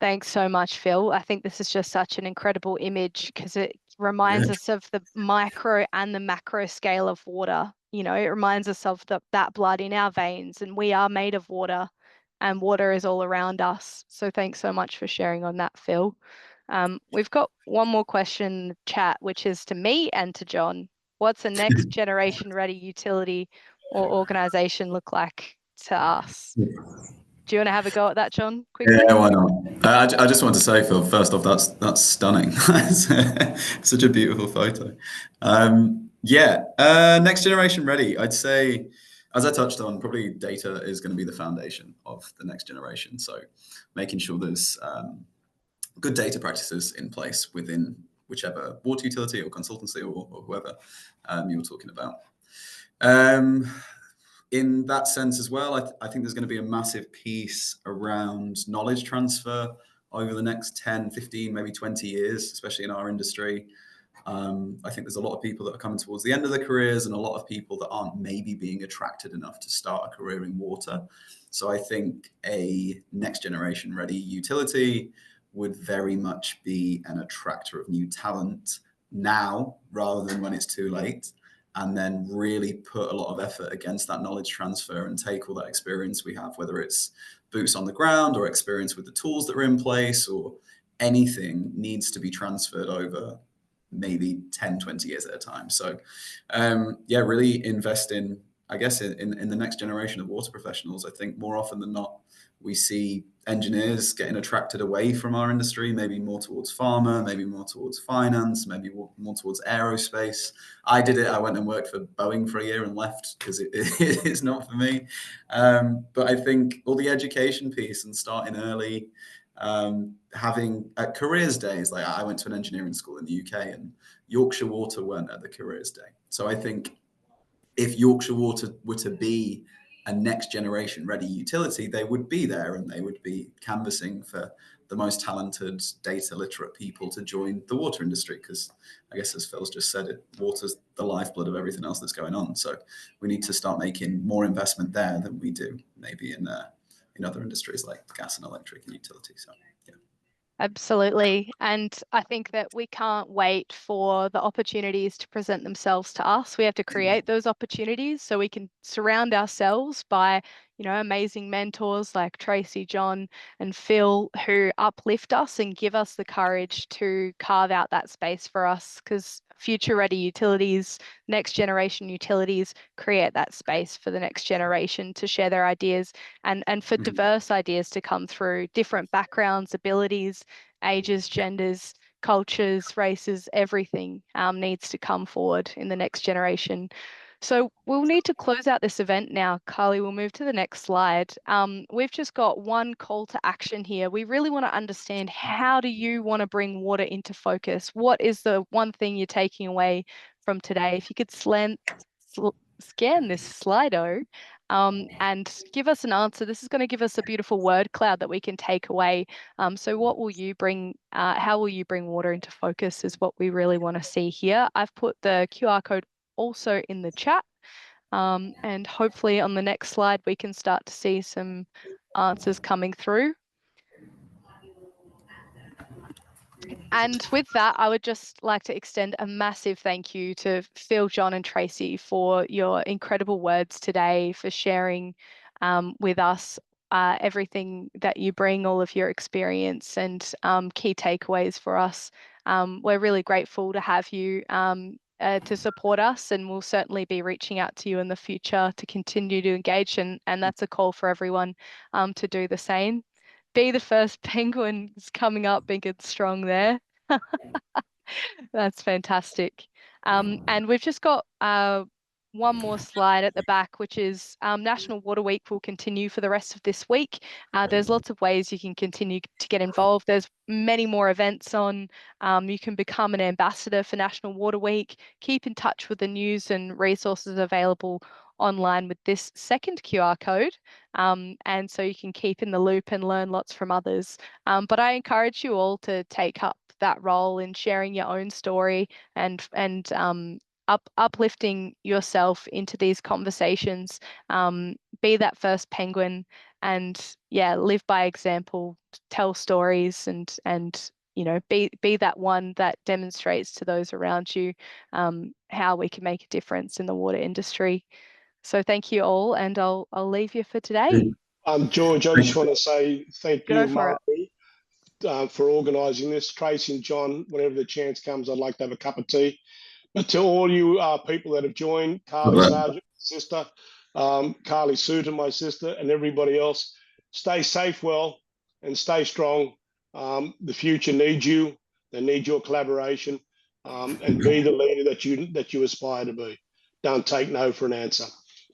Thanks so much, Phil. I think this is just such an incredible image because it reminds us of the micro and the macro scale of water. It reminds us of that blood in our veins, and we are made of water, and water is all around us. So thanks so much for sharing on that, Phil. We've got one more question in the chat, which is to me and to John. What's a next generation ready utility or organization look like to us? Do you want to have a go at that, John, quickly? Yeah, why not? I just want to say, Phil, first off, that's stunning. Such a beautiful photo. Next generation ready. I'd say, as I touched on, probably data is going to be the foundation of the next generation. So making sure there's good data practices in place within whichever water utility or consultancy or whoever you were talking about. In that sense as well, I think there's going to be a massive piece around knowledge transfer over the next 10, 15, maybe 20 years, especially in our industry. I think there's a lot of people that are coming towards the end of their careers and a lot of people that aren't maybe being attracted enough to start a career in water. So I think a next generation ready utility would very much be an attractor of new talent now rather than when it's too late. And then really put a lot of effort against that knowledge transfer and take all that experience we have, whether it's boots on the ground or experience with the tools that are in place or anything needs to be transferred over maybe 10, 20 years at a time. So really invest in, I guess, in the next generation of water professionals. I think more often than not, we see engineers getting attracted away from our industry, maybe more towards pharma, maybe more towards finance, maybe more towards aerospace. I did it. I went and worked for Boeing for a year and left because it's not for me. But I think all the education piece and starting early, having careers days, like I went to an engineering school in the UK and Yorkshire Water weren't at the careers day. So I think if Yorkshire Water were to be a next generation ready utility, they would be there and they would be canvassing for the most talented data literate people to join the water industry. Because I guess as Phil's just said, water's the lifeblood of everything else that's going on. So we need to start making more investment there than we do maybe in other industries like gas and electric and utility. So yeah. Absolutely. And I think that we can't wait for the opportunities to present themselves to us. We have to create those opportunities so we can surround ourselves by, amazing mentors like Tracey, John, and Phil who uplift us and give us the courage to carve out that space for us, because future ready utilities, next generation utilities create that space for the next generation to share their ideas and for diverse ideas to come through, different backgrounds, abilities, ages, genders, cultures, races, everything needs to come forward in the next generation. So we'll need to close out this event now. Carly, we'll move to the next slide. We've just got one call to action here. We really want to understand, how do you want to bring water into focus? What is the one thing you're taking away from today? If you could scan this Slido and give us an answer. This is going to give us a beautiful word cloud that we can take away. So what will you bring? How will you bring water into focus is what we really want to see here. I've put the QR code also in the chat. And hopefully on the next slide, we can start to see some answers coming through. And with that, I would just like to extend a massive thank you to Phil, John, and Tracey for your incredible words today, for sharing with us everything that you bring, all of your experience and key takeaways for us. We're really grateful to have you to support us, and we'll certainly be reaching out to you in the future to continue to engage, and that's a call for everyone to do the same. Be the first penguins coming up big and strong there. That's fantastic. And we've just got one more slide at the back, which is National Water Week will continue for the rest of this week. There's lots of ways you can continue to get involved. There's many more events on. You can become an ambassador for National Water Week. Keep in touch with the news and resources available online with this second QR code. And so you can keep in the loop and learn lots from others. But I encourage you all to take up that role in sharing your own story and uplifting yourself into these conversations. Be that first penguin, and yeah, live by example, tell stories, and you know, be that one that demonstrates to those around you how we can make a difference in the water industry. So thank you all, and I'll leave you for today. George, I just want to say thank Go you, for it. Murray, for organising this. Tracey and John, whenever the chance comes, I'd like to have a cup of tea. But to all you people that have joined, Carly Sargent, my sister, Carly Suter, my sister, and everybody else, stay safe, well, and stay strong. The future needs you. They need your collaboration, and be the leader that you aspire to be. Don't take no for an answer.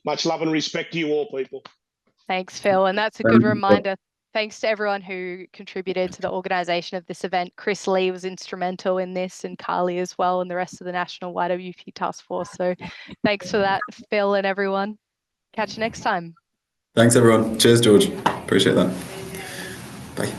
Much love and respect to you all, people. Thanks, Phil. And that's a good reminder. Thanks to everyone who contributed to the organisation of this event. Chris Lee was instrumental in this, and Carly as well, and the rest of the National YWP Task Force. So thanks for that, Phil and everyone. Catch you next time. Thanks, everyone. Cheers, George. Appreciate that. Bye.